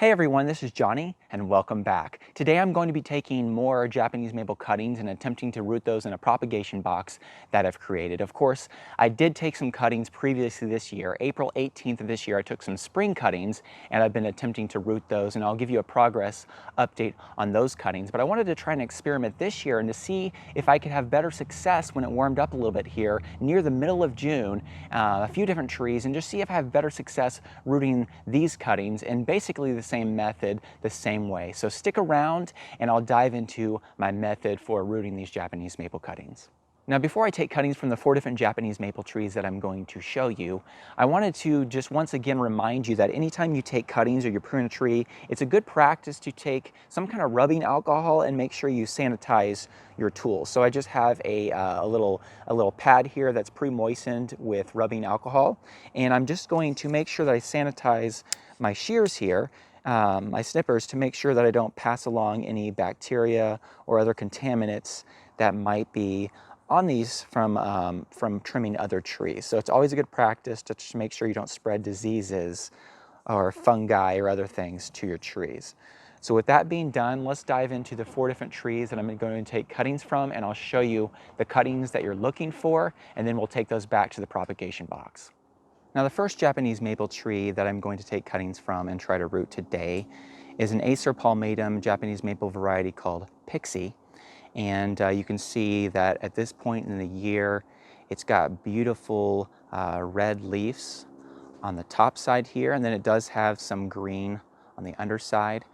Hey everyone, this is Johnny and welcome back. Today I'm going to be taking more Japanese maple cuttings and attempting to root those in a propagation box that I've created. Of course, I did take some cuttings previously this year. April 18th of this year I took some spring cuttings and I've been attempting to root those, and I'll give you a progress update on those cuttings. But I wanted to try and experiment this year and to see if I could have better success when it warmed up a little bit here near the middle of June, a few different trees, and just see if I have better success rooting these cuttings in basically the same method, the same way. So stick around and I'll dive into my method for rooting these Japanese maple cuttings. Now, before I take cuttings from the 4 different Japanese maple trees that I'm going to show you, I wanted to just once again remind you that anytime you take cuttings or you prune a tree, it's a good practice to take some kind of rubbing alcohol and make sure you sanitize your tools. So I just have a little pad here that's pre-moistened with rubbing alcohol, and I'm just going to make sure that I sanitize my shears here, my snippers, to make sure that I don't pass along any bacteria or other contaminants that might be on these from trimming other trees. So it's always a good practice to just make sure you don't spread diseases or fungi or other things to your trees. So with that being done, let's dive into the 4 different trees that I'm going to take cuttings from, and I'll show you the cuttings that you're looking for, and then we'll take those back to the propagation box. Now, the first Japanese maple tree that I'm going to take cuttings from and try to root today is an Acer Palmatum Japanese maple variety called PIXIE. And you can see that at this point in the year, it's got beautiful red leaves on the top side here, and then it does have some green on the underside.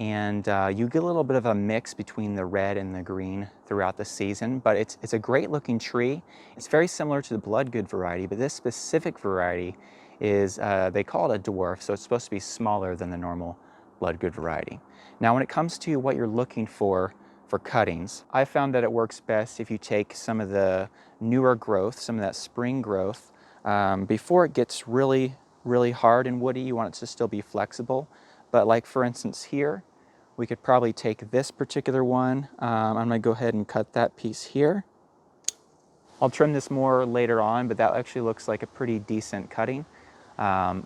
And you get a little bit of a mix between the red and the green throughout the season, but it's a great looking tree. It's very similar to the Bloodgood variety, but this specific variety is, they call it a dwarf, so it's supposed to be smaller than the normal Bloodgood variety. Now, when it comes to what you're looking for cuttings, I found that it works best if you take some of the newer growth, some of that spring growth, before it gets really hard and woody. You want it to still be flexible. But like for instance here, we could probably take this particular one. I'm going to go ahead and cut that piece here. I'll trim this more later on, but that actually looks like a pretty decent cutting.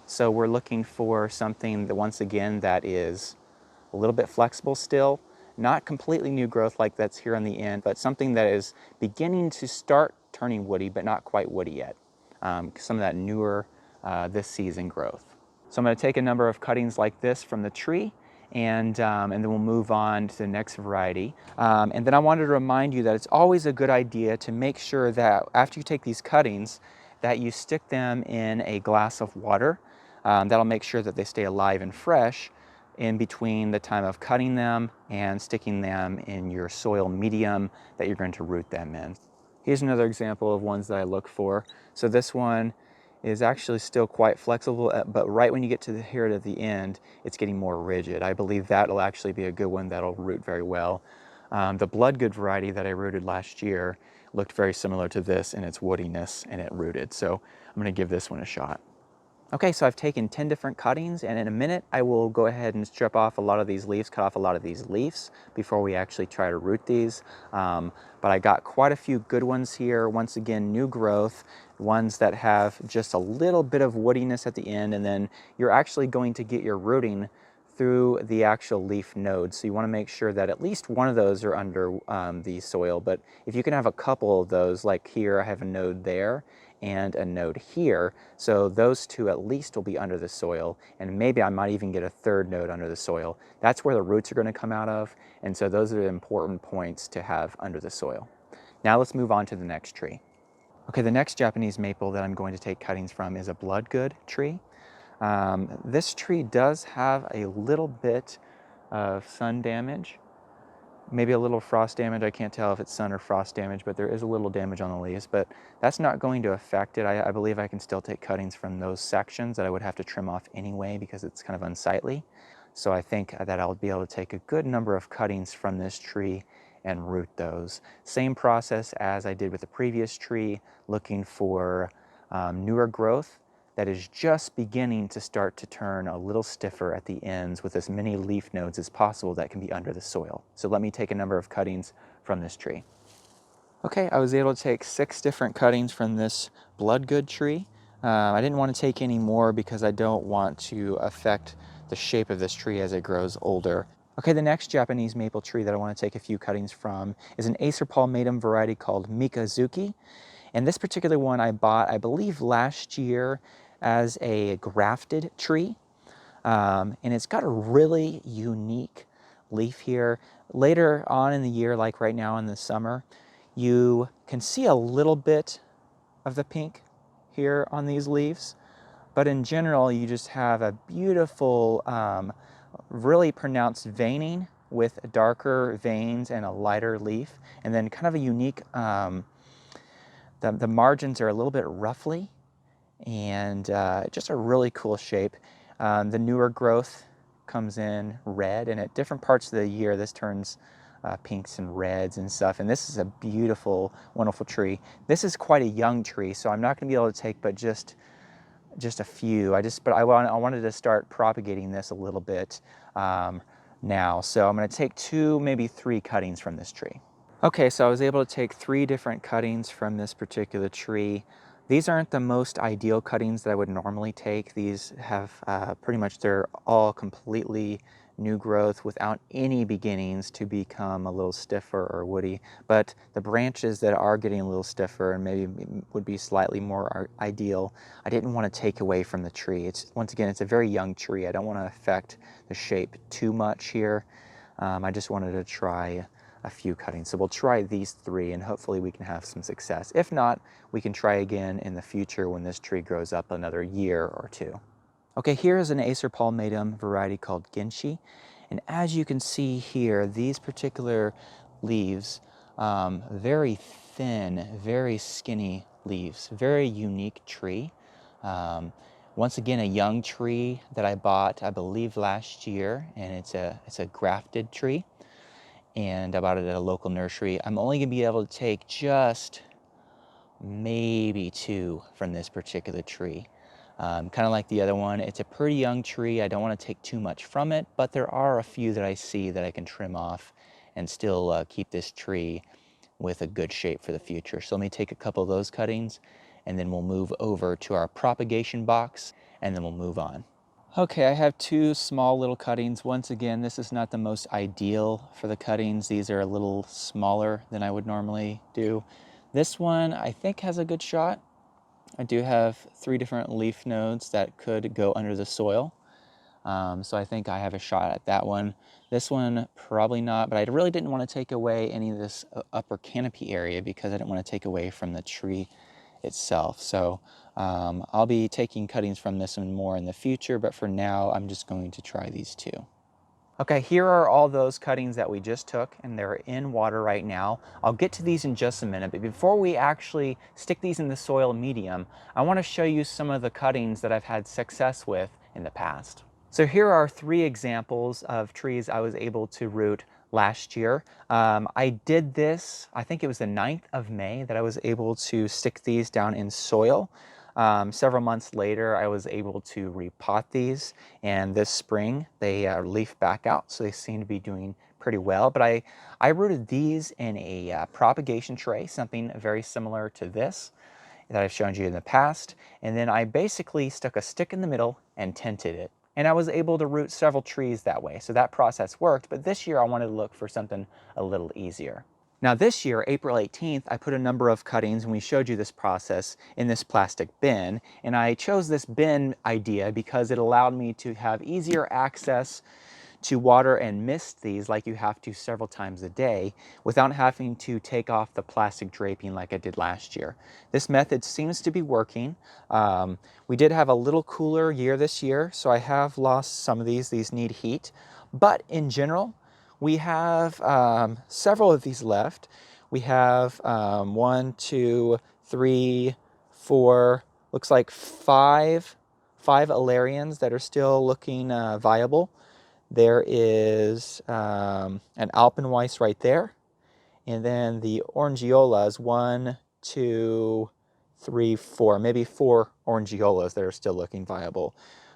So we're looking for something that, once again, that is a little bit flexible still, not completely new growth like that's here on the end, but something that is beginning to start turning woody, but not quite woody yet. Some of that newer this season growth. So I'm going to take a number of cuttings like this from the tree, and then we'll move on to the next variety. And then I wanted to remind you that it's always a good idea to make sure that after you take these cuttings, that you stick them in a glass of water. That'll make sure that they stay alive and fresh in between the time of cutting them and sticking them in your soil medium that you're going to root them in. Here's another example of ones that I look for. So this one is actually still quite flexible, but right when you get to here at the end, it's getting more rigid. I believe that'll actually be a good one that'll root very well. The Bloodgood variety that I rooted last year looked very similar to this in its woodiness, and it rooted. So I'm going to give this one a shot. Okay, so I've taken 10 different cuttings, and in a minute I will go ahead and strip off a lot of these leaves, cut off a lot of these leaves before we actually try to root these. But I got quite a few good ones here. Once again, new growth, ones that have just a little bit of woodiness at the end, and then you're actually going to get your rooting through the actual leaf nodes. So you want to make sure that at least one of those are under the soil. But if you can have a couple of those, like here I have a node there and a node here, so those two at least will be under the soil, and maybe I might even get a third node under the soil. That's where the roots are going to come out of, and so those are the important points to have under the soil. Now let's move on to the next tree. Okay, the next Japanese maple that I'm going to take cuttings from is a Bloodgood tree. This tree does have a little bit of sun damage, maybe a little frost damage. I can't tell if it's sun or frost damage, but there is a little damage on the leaves, but that's not going to affect it. I believe I can still take cuttings from those sections that I would have to trim off anyway because it's kind of unsightly. So I think that I'll be able to take a good number of cuttings from this tree and root those. Same process as I did with the previous tree, looking for newer growth that is just beginning to start to turn a little stiffer at the ends with as many leaf nodes as possible that can be under the soil. So let me take a number of cuttings from this tree. Okay, I was able to take 6 different cuttings from this Bloodgood tree. I didn't want to take any more because I don't want to affect the shape of this tree as it grows older. Okay, the next Japanese maple tree that I want to take a few cuttings from is an Acer Palmatum variety called MIKAZUKI. And this particular one I bought, I believe, last year as a grafted tree. And it's got a really unique leaf here. Later on in the year, like right now in the summer, you can see a little bit of the pink here on these leaves. But in general, you just have a beautiful, really pronounced veining with darker veins and a lighter leaf. And then kind of a unique, the margins are a little bit ruffly and just a really cool shape. The newer growth comes in red, and at different parts of the year this turns pinks and reds and stuff, and this is a beautiful, wonderful tree. This is quite a young tree, so I'm not going to be able to take but just a few. I wanted to start propagating this a little bit now, so I'm going to take 2, maybe 3 cuttings from this tree. Okay, so I was able to take 3 different cuttings from this particular tree. These aren't the most ideal cuttings that I would normally take. These have pretty much, they're all completely new growth without any beginnings to become a little stiffer or woody. But the branches that are getting a little stiffer and maybe would be slightly more ideal, I didn't want to take away from the tree. Once again, it's a very young tree. I don't want to affect the shape too much here. I just wanted to try a few cuttings. So we'll try these 3 and hopefully we can have some success. If not, we can try again in the future when this tree grows up another year or 2. Okay, here is an Acer Palmatum variety called GINSHI. And as you can see here, these particular leaves, very thin, very skinny leaves, very unique tree. Once again, a young tree that I bought, I believe last year, and it's a grafted tree. And I bought it at a local nursery. I'm only going to be able to take just maybe 2 from this particular tree. Kind of like the other one, it's a pretty young tree. I don't want to take too much from it, but there are a few that I see that I can trim off and still keep this tree with a good shape for the future. So let me take a couple of those cuttings, and then we'll move over to our propagation box, and then we'll move on. Okay, I have 2 small little cuttings. Once again, this is not the most ideal for the cuttings. These are a little smaller than I would normally do. This one I think has a good shot. I do have 3 different leaf nodes that could go under the soil. So I think I have a shot at that one. This one, probably not, but I really didn't want to take away any of this upper canopy area because I didn't want to take away from the tree itself. So I'll be taking cuttings from this one more in the future, but for now I'm just going to try these 2. Okay, here are all those cuttings that we just took, and they're in water right now. I'll get to these in just a minute, but before we actually stick these in the soil medium, I want to show you some of the cuttings that I've had success with in the past. So here are 3 examples of trees I was able to root last year. I did this, I think it was the 9th of May that I was able to stick these down in soil. Several months later, I was able to repot these, and this spring they leaf back out, so they seem to be doing pretty well. But I rooted these in a propagation tray, something very similar to this that I've shown you in the past, and then I basically stuck a stick in the middle and tented it. And I was able to root several trees that way, so that process worked, but this year I wanted to look for something a little easier. Now this year, April 18th, I put a number of cuttings, and we showed you this process in this plastic bin. And I chose this bin idea because it allowed me to have easier access to water and mist these like you have to several times a day without having to take off the plastic draping like I did last year. This method seems to be working. We did have a little cooler year this year, so I have lost some of these. These need heat. But in general, we have several of these left. We have 1, 2, 3, 4, looks like five Alarians that are still looking viable. There is an ALPENWEISS right there. And then the Orangiolas, 1, 2, 3, 4, maybe 4 Orangiolas that are still looking viable.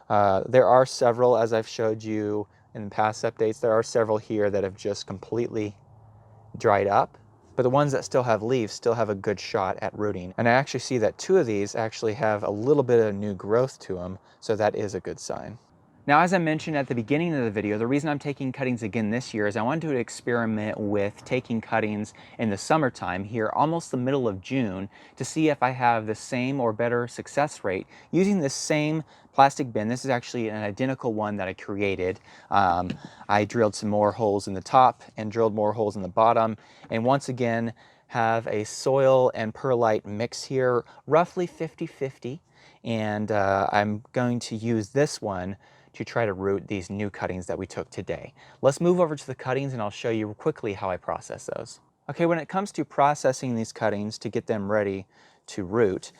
There are several, as I've showed you in past updates, there are several here that have just completely dried up. But the ones that still have leaves still have a good shot at rooting. And I actually see that 2 of these actually have a little bit of new growth to them, so that is a good sign. Now, as I mentioned at the beginning of the video, the reason I'm taking cuttings again this year is I wanted to experiment with taking cuttings in the summertime here, almost the middle of June, to see if I have the same or better success rate using this same plastic bin. This is actually an identical one that I created. I drilled some more holes in the top and drilled more holes in the bottom, and once again have a soil and perlite mix here, roughly 50-50. And I'm going to use this one to try to root these new cuttings that we took today. Let's move over to the cuttings and I'll show you quickly how I process those. Okay, when it comes to processing these cuttings to get them ready to root,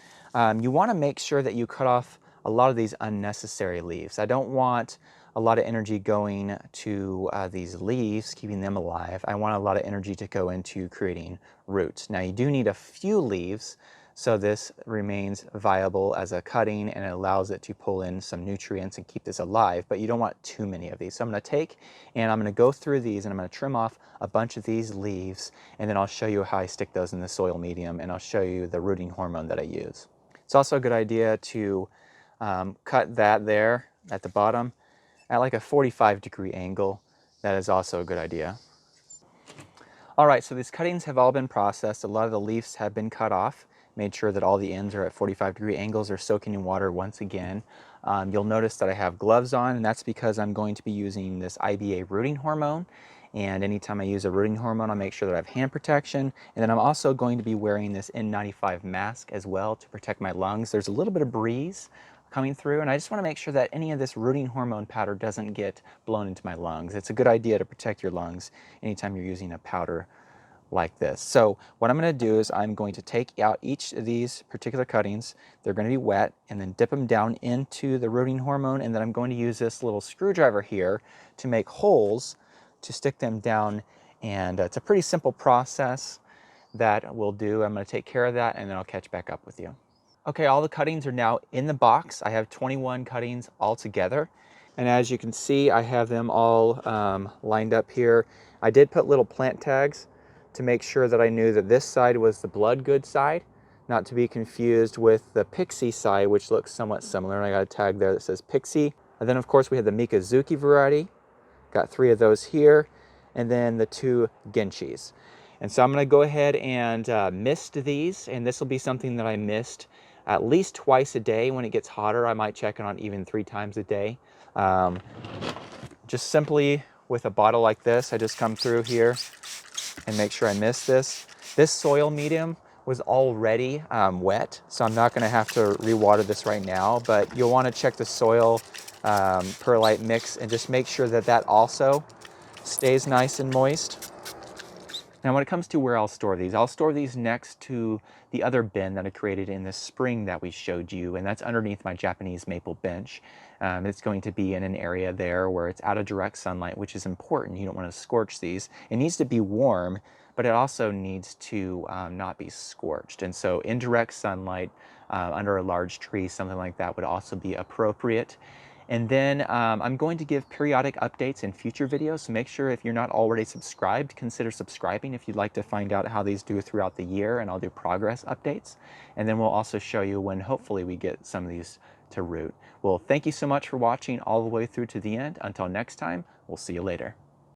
you want to make sure that you cut off a lot of these unnecessary leaves. I don't want a lot of energy going to these leaves, keeping them alive. I want a lot of energy to go into creating roots. Now, you do need a few leaves, so this remains viable as a cutting and it allows it to pull in some nutrients and keep this alive, but you don't want too many of these. So I'm going to take and I'm going to go through these and I'm going to trim off a bunch of these leaves, and then I'll show you how I stick those in the soil medium, and I'll show you the rooting hormone that I use. It's also a good idea to cut that there at the bottom at like a 45-degree angle. That is also a good idea. All right, so these cuttings have all been processed. A lot of the leaves have been cut off. Made sure that all the ends are at 45-degree angles. They're soaking in water once again. You'll notice that I have gloves on, and that's because I'm going to be using this IBA rooting hormone. And anytime I use a rooting hormone, I'll make sure that I have hand protection. And then I'm also going to be wearing this N95 mask as well to protect my lungs. There's a little bit of breeze coming through, and I just want to make sure that any of this rooting hormone powder doesn't get blown into my lungs. It's a good idea to protect your lungs anytime you're using a powder like this. So what I'm going to do is I'm going to take out each of these particular cuttings. They're going to be wet, and then dip them down into the rooting hormone, and then I'm going to use this little screwdriver here to make holes to stick them down, and it's a pretty simple process that we'll do. I'm going to take care of that and then I'll catch back up with you. Okay, all the cuttings are now in the box. I have 21 cuttings all together. And as you can see, I have them all lined up here. I did put little plant tags to make sure that I knew that this side was the blood good side, not to be confused with the PIXIE side, which looks somewhat similar. And I got a tag there that says PIXIE. And then of course we have the MIKAZUKI variety. Got 3 of those here, and then the 2 GINSHIs. And so I'm going to go ahead and mist these, and this will be something that I mist at least twice a day. When it gets hotter, I might check it on even 3 times a day. Just simply with a bottle like this, I just come through here and make sure I mist this. This soil medium was already wet, so I'm not going to have to re-water this right now, but you'll want to check the soil perlite mix and just make sure that that also stays nice and moist. Now when it comes to where I'll store these next to the other bin that I created in the spring that we showed you, and that's underneath my Japanese maple bench. It's going to be in an area there where it's out of direct sunlight, which is important. You don't want to scorch these. It needs to be warm, but it also needs to not be scorched. And so indirect sunlight under a large tree, something like that would also be appropriate. And then I'm going to give periodic updates in future videos, so make sure if you're not already subscribed, consider subscribing if you'd like to find out how these do throughout the year, and I'll do progress updates. And then we'll also show you when hopefully we get some of these to root. Well, thank you so much for watching all the way through to the end. Until next time, we'll see you later.